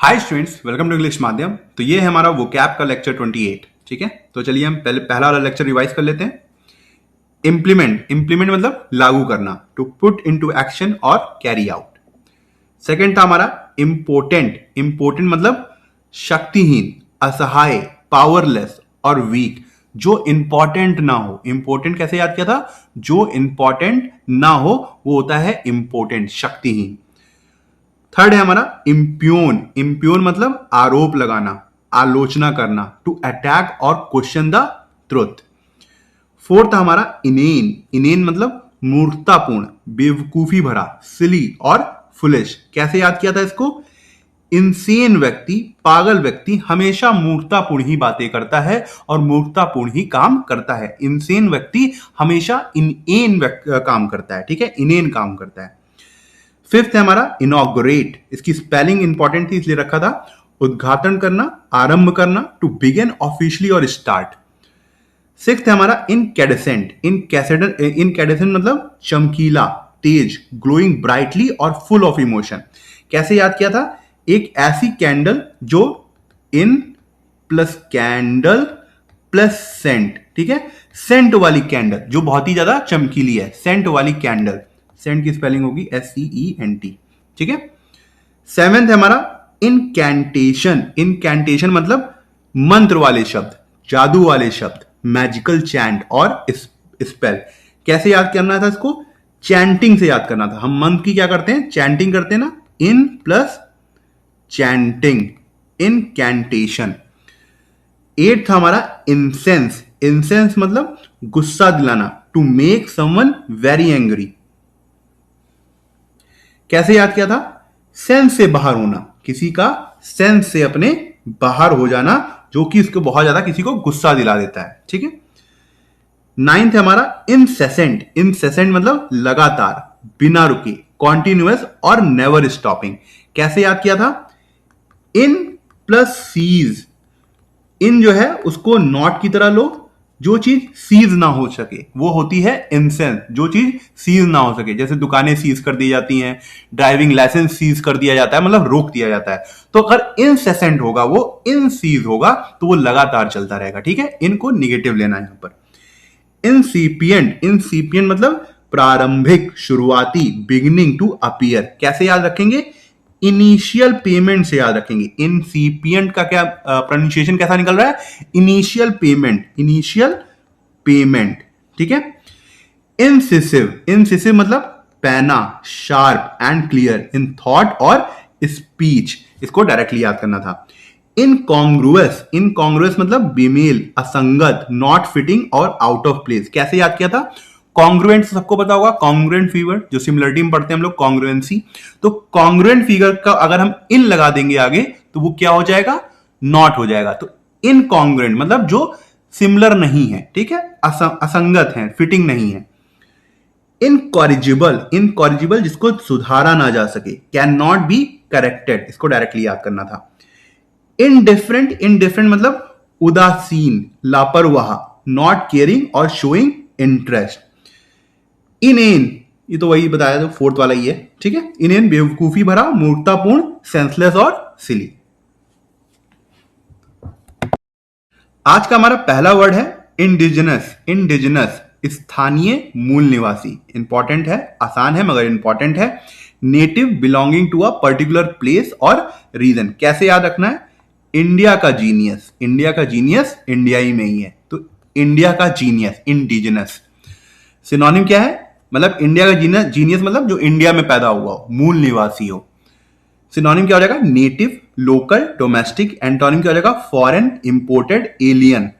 Hi students, welcome to English Madhyam. तो ये है हमारा वोकैब का लेक्चर 28। ठीक है, तो चलिए हम पहला वाला लेक्चर रिवाइज कर लेते हैं। इम्प्लीमेंट मतलब लागू करना, टू पुट इनटू एक्शन और कैरी आउट। सेकंड था हमारा इम्पोर्टेंट मतलब शक्तिहीन, असहाय, पावरलेस और वीक, जो इंपॉर्टेंट ना हो। इंपॉर्टेंट कैसे याद किया था? जो इंपॉर्टेंट ना हो वो होता है इंपॉर्टेंट, शक्तिहीन। थर्ड है हमारा इम्प्यून मतलब आरोप लगाना, आलोचना करना, टू अटैक और क्वेश्चन द ट्रुथ। फोर्थ हमारा इनेन मतलब मूर्खतापूर्ण, बेवकूफी भरा, सिली और फुलिश। कैसे याद किया था इसको? इंसेन व्यक्ति, पागल व्यक्ति हमेशा मूर्खतापूर्ण ही बातें करता है और मूर्खतापूर्ण ही काम करता है। इंसेन व्यक्ति हमेशा इनएन काम करता है। ठीक है, इनेन काम करता है। फिफ्थ है हमारा इनॉग्रेट। इसकी स्पेलिंग इंपॉर्टेंट थी इसलिए रखा था। उद्घाटन करना, आरंभ करना, टू बिगिन ऑफिशियली और स्टार्ट। सिक्स्थ है हमारा इनकैडेसेंट मतलब चमकीला, तेज, ग्लोइंग ब्राइटली और फुल ऑफ इमोशन। कैसे याद किया था? एक ऐसी कैंडल जो in plus candle plus Saint, ठीक है, सेंट वाली कैंडल जो बहुत ही ज्यादा चमकीली है, सेंट वाली कैंडल। सेंट की स्पेलिंग होगी SCENT। ठीक है। सेवेंथ है हमारा इनकैंटेशन मतलब मंत्र वाले शब्द, जादू वाले शब्द, मैजिकल चैंट और स्पेल। कैसे याद करना था इसको? चैंटिंग से याद करना था। हम मंत्र की क्या करते हैं? चैंटिंग करते हैं ना, इन प्लस चैंटिंग, इनकैंटेशन। एट था हमारा इंसेंस मतलब गुस्सा दिलाना, to make someone very angry. कैसे याद किया था? सेंस से बाहर होना, किसी का सेंस से अपने बाहर हो जाना, जो कि उसको बहुत ज्यादा किसी को गुस्सा दिला देता है। ठीक है। नाइन्थ है हमारा इंसेसेंट मतलब लगातार, बिना रुके, कॉन्टिन्यूअस और नेवर स्टॉपिंग। कैसे याद किया था? इन प्लस सीज, इन जो है उसको नॉट की तरह लो, जो चीज सीज ना हो सके वो होती है इंसेंस, जो चीज सीज ना हो सके। जैसे दुकानें सीज कर दी जाती हैं, ड्राइविंग लाइसेंस सीज कर दिया जाता है, मतलब रोक दिया जाता है। तो अगर इनसेसेंट होगा, वो इन सीज होगा, तो वो लगातार चलता रहेगा। ठीक है, इनको निगेटिव लेना है यहां पर। इंसिपिएंट मतलब प्रारंभिक, शुरुआती, बिगिनिंग टू अपीयर। कैसे याद रखेंगे? इनिशियल पेमेंट से याद रखेंगे। इंसिपिएंट का क्या प्रोनाउंसिएशन कैसा निकल रहा है? Initial payment. ठीक है। इंसिसिव मतलब पैना, sharp and clear in thought और स्पीच। इसको डायरेक्टली याद करना था। इनकॉन्ग्रुअस मतलब बेमेल, असंगत, नॉट फिटिंग और आउट ऑफ प्लेस। कैसे याद किया था? कॉन्ग्रुएंट सबको पता होगा, कॉन्ग्रुएंट फिगर जो सिमिलरिटी में पढ़ते हैं हम लोग, कॉन्ग्रुएंसी। तो कॉन्ग्रुएंट फिगर का अगर हम इन लगा देंगे आगे तो वो क्या हो जाएगा? नॉट हो जाएगा। तो इनकॉन्ग्रुएंट मतलब जो सिमिलर नहीं है, ठीक है, असंगत है, फिटिंग नहीं है। इनकॉरिजिबल जिसको सुधारा ना जा सके, कैन नॉट बी करेक्टेड, इसको डायरेक्टली याद करना था। इनडिफरेंट मतलब उदासीन, लापरवाह, नॉट केयरिंग और शोइंग इंटरेस्ट। इनेन, ये तो वही बताया था, फोर्थ वाला ही है। ठीक है, इनेन बेवकूफी भरा, मूर्खतापूर्ण, सेंसलेस और सिली। आज का हमारा पहला वर्ड है इंडिजिनस, स्थानीय, मूल निवासी। इंपॉर्टेंट है, आसान है मगर इंपॉर्टेंट है। Native, belonging to a particular place और रीजन। कैसे याद रखना है? इंडिया का जीनियस इंडियाई में ही है, तो इंडिया का जीनियस, इंडिजिनस। सिनोनिम क्या है? मतलब इंडिया का जीनियस मतलब जो इंडिया में पैदा हुआ हो, मूल निवासी हो। सिनोनिम क्या हो जाएगा? Native, local, domestic. एंटोनिम क्या हो जाएगा? Foreign, imported, alien.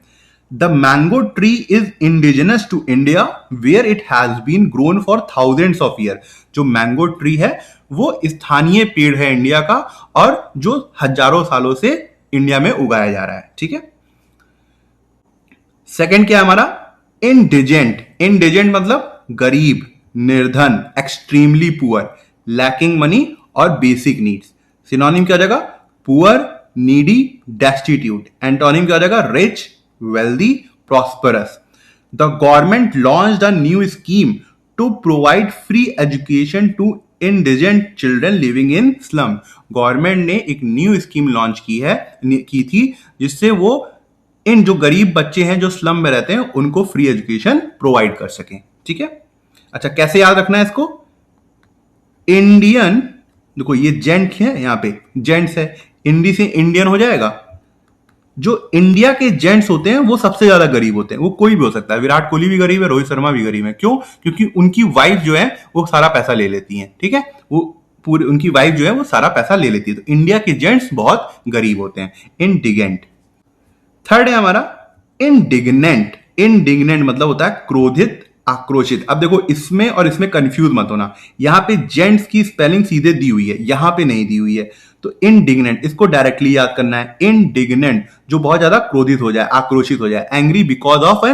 The mango tree is indigenous to India where it has been grown for thousands of year. जो मैंगो ट्री है वो स्थानीय पेड़ है इंडिया का, और जो हजारों सालों से इंडिया में उगाया जा रहा है। ठीक है। सेकंड क्या है हमारा? इंडिजेंट मतलब गरीब, निर्धन, एक्सट्रीमली पुअर, लैकिंग मनी और बेसिक नीड्स। सिनोनिम क्या हो जाएगा? Poor, needy, destitute. एंटोनिम क्या हो जाएगा? Rich, wealthy, prosperous. The government launched a new scheme to provide free education to indigent children living in slum. Government ने एक new scheme launch की थी जिससे वो इन जो गरीब बच्चे हैं जो स्लम में रहते हैं उनको फ्री एजुकेशन प्रोवाइड कर सकें। ठीक है, अच्छा कैसे याद रखना है इसको? इंडियन, देखो ये जेंट है, यहां पे जेंट्स है, इंडी से इंडियन हो जाएगा। जो इंडिया के जेंट्स होते हैं वो सबसे ज्यादा गरीब होते हैं। वो कोई भी हो सकता है, विराट कोहली भी गरीब है, रोहित शर्मा भी गरीब है। क्यों? क्योंकि उनकी वाइफ जो है वो सारा पैसा ले लेती है। ठीक है, वो पूरी उनकी वाइफ जो है वो सारा पैसा ले लेती है। तो इंडिया के जेंट्स बहुत गरीब होते हैं। इंडिगेंट। थर्ड है हमारा इंडिग्नेंट। इंडिग्नेंट मतलब होता है क्रोधित, आक्रोशित। अब देखो इसमें और इसमें कंफ्यूज मत होना, यहां पे जेंट्स की स्पेलिंग सीधे दी हुई है, यहां पे नहीं दी हुई है। तो इंडिग्नेंट इसको डायरेक्टली याद करना है। इंडिग्नेंट जो बहुत ज्यादा क्रोधित हो जाए, आक्रोशित हो जाए। Angry because of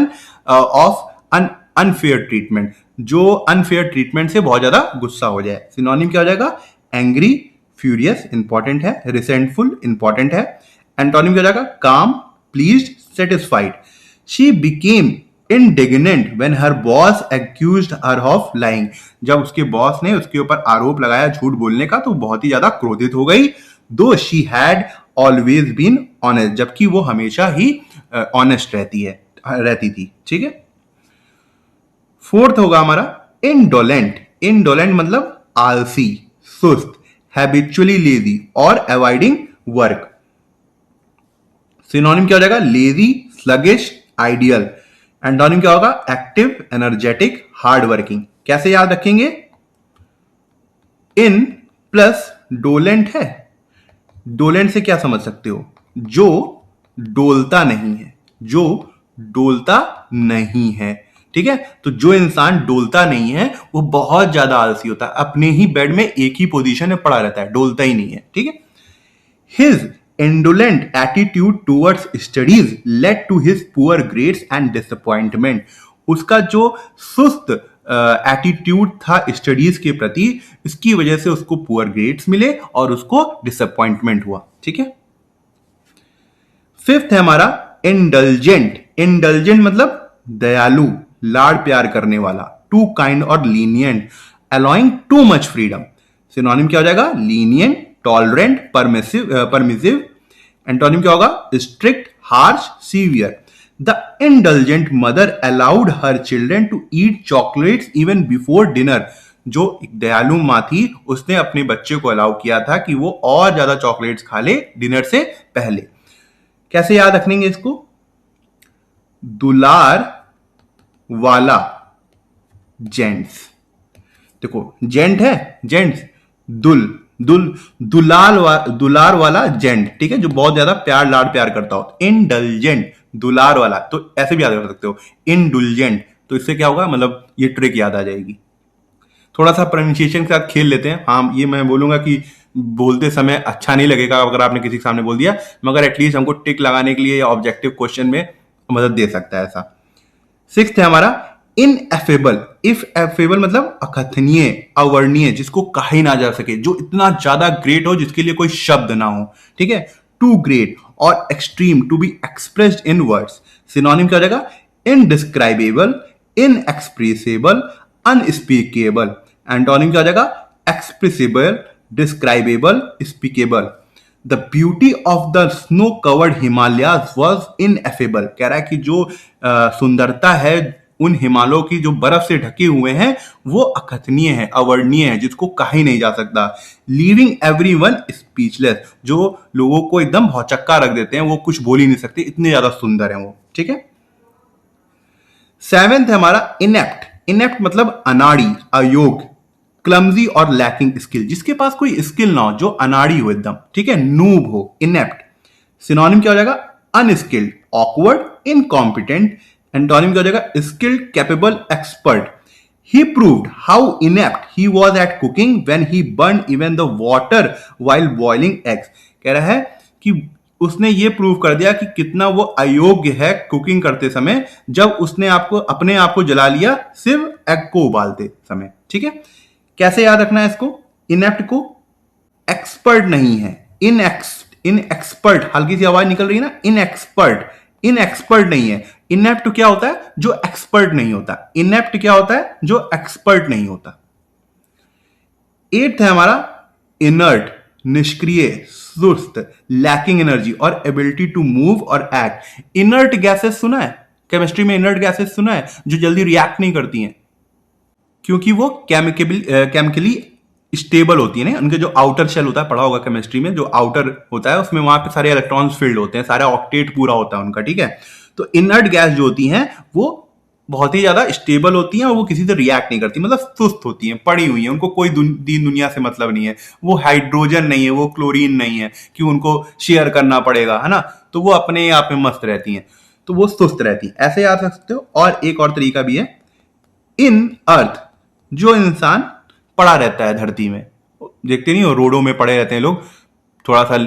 unfair treatment, जो अनफेयर ट्रीटमेंट से बहुत ज्यादा गुस्सा हो जाए। सिनोनिम क्या हो जाएगा? एंग्री, फ्यूरियस इंपॉर्टेंट है, रिसेंटफुल इंपॉर्टेंट है। एंटोनिम क्या हो जाएगा? काम, pleased, satisfied. She became indignant when her boss accused her of lying। जब उसके बॉस ने उसके ऊपर आरोप लगाया झूठ बोलने का तो बहुत ही ज्यादा क्रोधित हो गई। Though she had always been honest, जबकि वो हमेशा ही ऑनेस्ट रहती थी। ठीक है, फोर्थ होगा हमारा इंडोलेंट। इंडोलेंट मतलब आलसी, सुस्त, हैबिचुअली लेजी और अवॉइडिंग वर्क। सिनोनिम क्या हो जाएगा? Lazy, sluggish, ideal. एंटोनिम क्या होगा? Active, energetic, hard working. कैसे याद रखेंगे? इन प्लस डोलेंट है। डोलेंट से क्या समझ सकते हो? जो डोलता नहीं है, जो डोलता नहीं है। ठीक है, तो जो इंसान डोलता नहीं है वो बहुत ज्यादा आलसी होता है, अपने ही बेड में एक ही पोजीशन में पड़ा रहता है, डोलता ही नहीं है। ठीक है, his indolent attitude towards studies led to his poor grades and disappointment। उसका जो सुस्त एटीट्यूड था स्टडीज के प्रति, इसकी वजह से उसको पुअर ग्रेड्स मिले और उसको डिसअपॉइंटमेंट हुआ। ठीक है, फिफ्थ है हमारा इंडल्जेंट। इंडल्जेंट मतलब दयालु, लाड प्यार करने वाला। टू काइंड और lenient, allowing too much freedom. Synonym क्या हो जाएगा? Lenient, tolerant, permissive. एंटोनिम क्या होगा? Strict, harsh, severe. The indulgent mother allowed her children to eat chocolates even before dinner. जो एक दयालु मां थी उसने अपने बच्चे को अलाउ किया था कि वो और ज्यादा चॉकलेट्स खा ले डिनर से पहले। कैसे याद रखेंगे इसको? दुलार वाला जेंट्स। देखो जेंट है, जेंट्स, दुलार वाला जेंट। ठीक है, जो बहुत ज्यादा प्यार लाड प्यार करता हो। इंडल्जेंट, दुलार वाला, तो ऐसे भी याद कर सकते हो। इंडुलजेंट, तो इससे क्या होगा? मतलब ये ट्रिक याद आ जाएगी। थोड़ा सा प्रोनाउंसिएशन के साथ खेल लेते हैं। हाँ, ये मैं बोलूंगा कि बोलते समय अच्छा नहीं लगेगा अगर आपने किसी के सामने बोल दिया, मगर एटलीस्ट हमको टिक लगाने के लिए या ऑब्जेक्टिव क्वेश्चन में मदद दे सकता है ऐसा। सिक्स्थ है हमारा इनएफेबल। इफ एफेबल मतलब अकथनीय, अवर्णीय, जिसको कहा ही ना जा सके, जो इतना ज्यादा ग्रेट हो जिसके लिए कोई शब्द ना हो। ठीक है, टू ग्रेट और extreme, to be expressed in words. Synonym क्या हो जाएगा? Indescribable, इनएक्सप्रेसेबल, unspeakable. एंटोनिम क्या हो जाएगा? Expressible, describable, speakable. The beauty of the snow covered Himalayas was ineffable. कह रहा है कि जो सुंदरता है उन हिमालयों की जो बर्फ से ढके हुए हैं वो अकथनीय है, अवर्णीय है, जिसको कहा ही नहीं जा सकता। लीविंग एवरीवन स्पीचलेस, जो लोगों को एकदम भौचक्का रख देते हैं, वो कुछ बोल ही नहीं सकते, इतने ज्यादा सुंदर हैं वो। ठीक है, सेवेंथ है हमारा इनेप्ट। इनेप्ट मतलब अनाड़ी, अयोग्य, क्लमजी और लैकिंग स्किल, जिसके पास कोई स्किल ना हो, जो अनाड़ी हो एकदम। ठीक है, नूब हो, इनेप्ट। सिनोनिम क्या हो जाएगा? Unskilled, awkward, incompetent. एंटोनिम क्या हो जाएगा? Skilled, capable, expert. He proved how inept he was at cooking when he burned even the water while boiling eggs। कह रहा है कि उसने ये प्रूव कर दिया कि कितना वो अयोग्य है कुकिंग करते समय, जब उसने अपने आप को जला लिया सिर्फ एग को उबालते समय। ठीक है, कैसे याद रखना है इसको? इनेप्ट को एक्सपर्ट नहीं है, इन एक्सपर्ट, हल्की सी आवाज निकल रही है ना, इन एक्सपर्ट नहीं है। इनेप्ट क्या होता है? जो एक्सपर्ट नहीं होता। इनेप्ट क्या होता है? जो एक्सपर्ट नहीं होता। एट्थ है हमारा इनर्ट, निष्क्रिय, सुस्त, लैकिंग एनर्जी और एबिलिटी टू मूव और एक्ट। इनर्ट गैसेस सुना है केमिस्ट्री में? इनर्ट गैसेस सुना है जो जल्दी रिएक्ट नहीं करती हैं क्योंकि वो केमिकली स्टेबल होती है ना। उनके जो आउटर शेल होता है, पढ़ा होगा केमिस्ट्री में, जो आउटर होता है उसमें वहां पे सारे इलेक्ट्रॉन्स फिल्ड होते हैं, सारा ऑक्टेट पूरा होता है उनका, ठीक है। तो इनर्ट गैस जो होती हैं वो बहुत ही ज्यादा स्टेबल होती हैं और वो किसी से रिएक्ट नहीं करती, मतलब सुस्त होती हैं, पड़ी हुई हैं, उनको कोई दीन दुनिया से मतलब नहीं है। वो हाइड्रोजन नहीं है, वो क्लोरीन नहीं है कि उनको शेयर करना पड़ेगा, है ना। तो वो अपने आप में मस्त रहती हैं, तो वो सुस्त रहती हैं, ऐसे याद रख सकते हो। और एक और तरीका भी है, इन अर्थ, जो इंसान पड़ा रहता है धरती में, देखते नहीं हो रोडों में पड़े रहते हैं लोग थोड़ा सा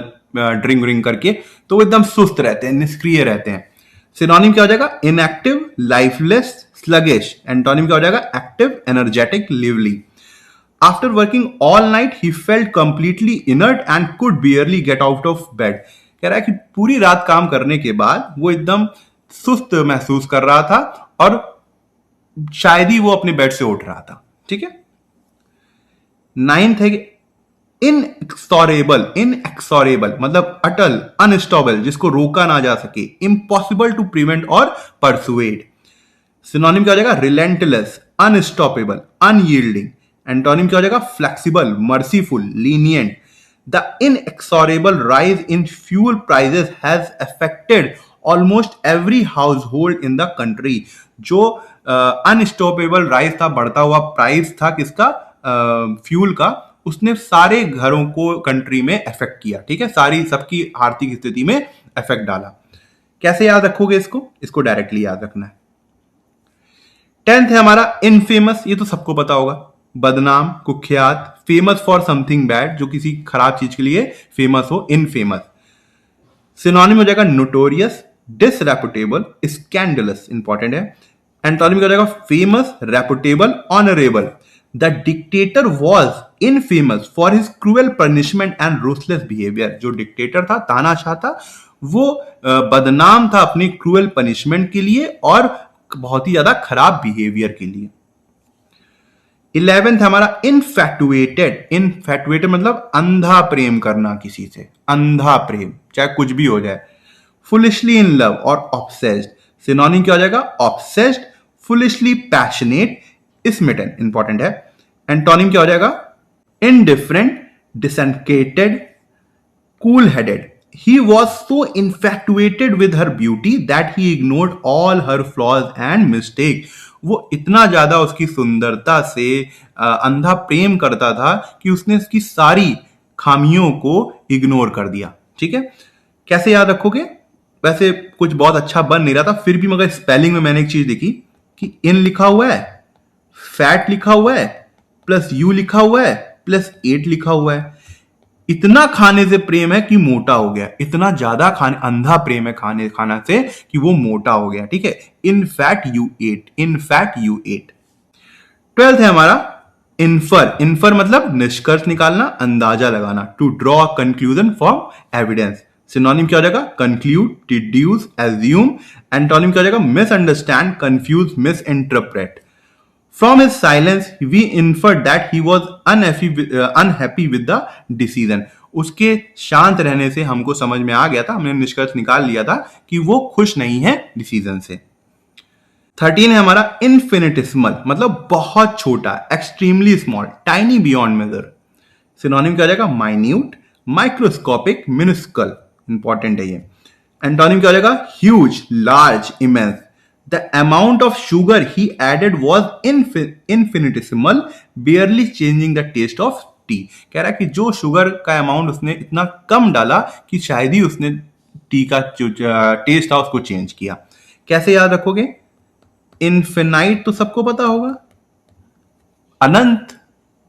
ड्रिंक व्रिंक करके, तो वो एकदम सुस्त रहते हैं, निष्क्रिय रहते हैं। सिनोनिम क्या हो जाएगा? Inactive, lifeless, sluggish. एंटोनिम क्या हो जाएगा? Active, energetic, lively. After working all night he felt completely inert and could barely get out of bed. कह रहा है कि पूरी रात काम करने के बाद वो एकदम सुस्त महसूस कर रहा था और शायद ही वो अपने बेड से उठ रहा था, ठीक है। नाइन्थ है इनएक्सोरेबल, इनएक्सोरेबल मतलब अटल, अनस्टॉपेबल, जिसको रोका ना जा सके, इम्पॉसिबल टू प्रिवेंट और परसुएड। सिनोनिम क्या हो जाएगा? Relentless, unstoppable, unyielding. एंटोनिम क्या हो जाएगा? Flexible, merciful, lenient. The inexorable rise in fuel prices has affected almost every household in the country. जो अनस्टॉपेबल राइज था, बढ़ता हुआ प्राइस था किसका? फ्यूल का, उसने सारे घरों को कंट्री में इफेक्ट किया, ठीक है, सारी सबकी आर्थिक स्थिति में इफेक्ट डाला। कैसे याद रखोगे इसको? इसको डायरेक्टली याद रखना है। 10th है हमारा इनफेमस, ये तो सबको पता होगा, बदनाम, कुख्यात, फेमस फॉर समथिंग बैड, जो किसी खराब चीज के लिए फेमस हो, इनफेमस। सिनोनिम हो जाएगा नोटोरियस, डिसरेपुटेबल, स्कैंडलस, इंपॉर्टेंट है। एंटोनिम क्या हो जाएगा? Famous, reputable, honourable. The dictator was infamous for his cruel punishment and ruthless behaviour. जो डिक्टेटर था, तानाशाह था, वो बदनाम था अपनी क्रूएल पनिशमेंट के लिए और बहुत ही ज्यादा खराब बिहेवियर के लिए। 11th हमारा इनफैक्टुएटेड, इनफैक्टुएटेड मतलब अंधा प्रेम करना किसी से, अंधा प्रेम, चाहे कुछ भी हो जाए। फुलिशली इन लव और ऑब्सेस्ड। सिनोनिम क्या हो जाएगा? Obsessed, foolishly passionate, smitten, important है। एंटोनिम क्या हो जाएगा? Indifferent, disconnected, cool headed. He was so infatuated with her beauty that he ignored all her flaws and mistakes. वो इतना ज्यादा उसकी सुंदरता से अंधा प्रेम करता था कि उसने उसकी सारी खामियों को इग्नोर कर दिया, ठीक है। कैसे याद रखोगे? वैसे कुछ बहुत अच्छा बन नहीं रहा था, फिर भी मगर स्पेलिंग में मैंने एक चीज देखी कि इन लिखा हुआ है, फैट लिखा हुआ है, प्लस यू लिखा हुआ है, प्लस 8 लिखा हुआ है। इतना खाने से प्रेम है कि मोटा हो गया, इतना ज्यादा खाने, अंधा प्रेम है खाना से कि वो मोटा हो गया, ठीक है। Infatuate, infatuate. 12th है हमारा इन्फर, इन्फर मतलब निष्कर्ष निकालना, अंदाजा लगाना, to draw conclusion from evidence. Synonym क्या हो जाएगा? Conclude, deduce, assume. एंटोनिम क्या हो जाएगा? Misunderstand, confuse, miss interpret. From his silence, we inferred that he was unhappy with the decision. उसके शांत रहने से हमको समझ में आ गया था, हमने निष्कर्ष निकाल लिया था कि वो खुश नहीं है डिसीजन से। 13 है हमारा इन्फिनिटिसिमल मतलब बहुत छोटा, extremely small, tiny beyond measure. Synonym क्या हो जाएगा? माइन्यूट, माइक्रोस्कोपिक, मिनिस्कल, इंपॉर्टेंट है ये। एंटोनिम क्या हो जाएगा? Huge, large, immense. The amount of sugar he added was infinitesimal, barely changing the taste of tea. कह रहा है कि जो शुगर का अमाउंट उसने इतना कम डाला कि शायद ही उसने टी का जो टेस्ट था उसको चेंज किया। कैसे याद रखोगे? इन्फिनाइट तो सबको पता होगा, अनंत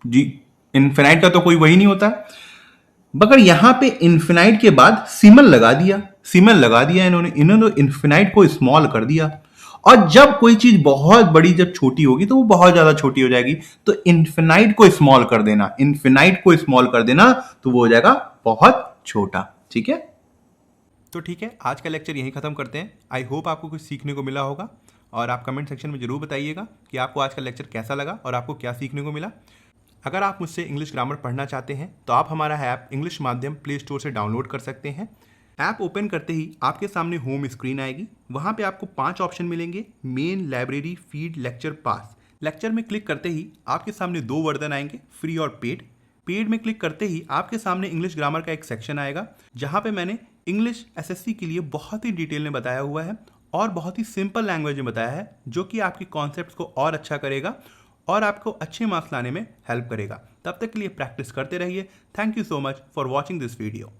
जी, इन्फिनाइट का तो कोई वही नहीं होता, मगर यहां पे इन्फिनाइट के बाद सिमल लगा दिया, सिमल लगा दिया इन्होंने इन्फिनाइट को स्मॉल कर दिया। और जब कोई चीज बहुत बड़ी जब छोटी होगी तो वो बहुत ज्यादा छोटी हो जाएगी, तो इन्फिनाइट को स्मॉल कर देना, इन्फिनाइट को स्मॉल कर देना तो वो हो जाएगा बहुत छोटा, ठीक है। तो ठीक है, आज का लेक्चर यहीं खत्म करते हैं। आई होप आपको कुछ सीखने को मिला होगा और आप कमेंट सेक्शन में जरूर बताइएगा कि आपको आज का लेक्चर कैसा लगा और आपको क्या सीखने को मिला। अगर आप मुझसे इंग्लिश ग्रामर पढ़ना चाहते हैं तो आप हमारा ऐप इंग्लिश माध्यम प्ले स्टोर से डाउनलोड कर सकते हैं। ऐप ओपन करते ही आपके सामने होम स्क्रीन आएगी। वहाँ पे आपको 5 ऑप्शन मिलेंगे, मेन, लाइब्रेरी, फीड, लेक्चर, पास। लेक्चर में क्लिक करते ही आपके सामने 2 वर्जन आएंगे, फ्री और पेड। पेड में क्लिक करते ही आपके सामने इंग्लिश ग्रामर का एक सेक्शन आएगा जहाँ पे मैंने इंग्लिश एसएससी के लिए बहुत ही डिटेल में बताया हुआ है और बहुत ही सिंपल लैंग्वेज में बताया है, जो कि आपके कॉन्सेप्ट्स को और अच्छा करेगा और आपको अच्छे मार्क्स लाने में हेल्प करेगा। तब तक के लिए प्रैक्टिस करते रहिए। Thank you so much for watching this video.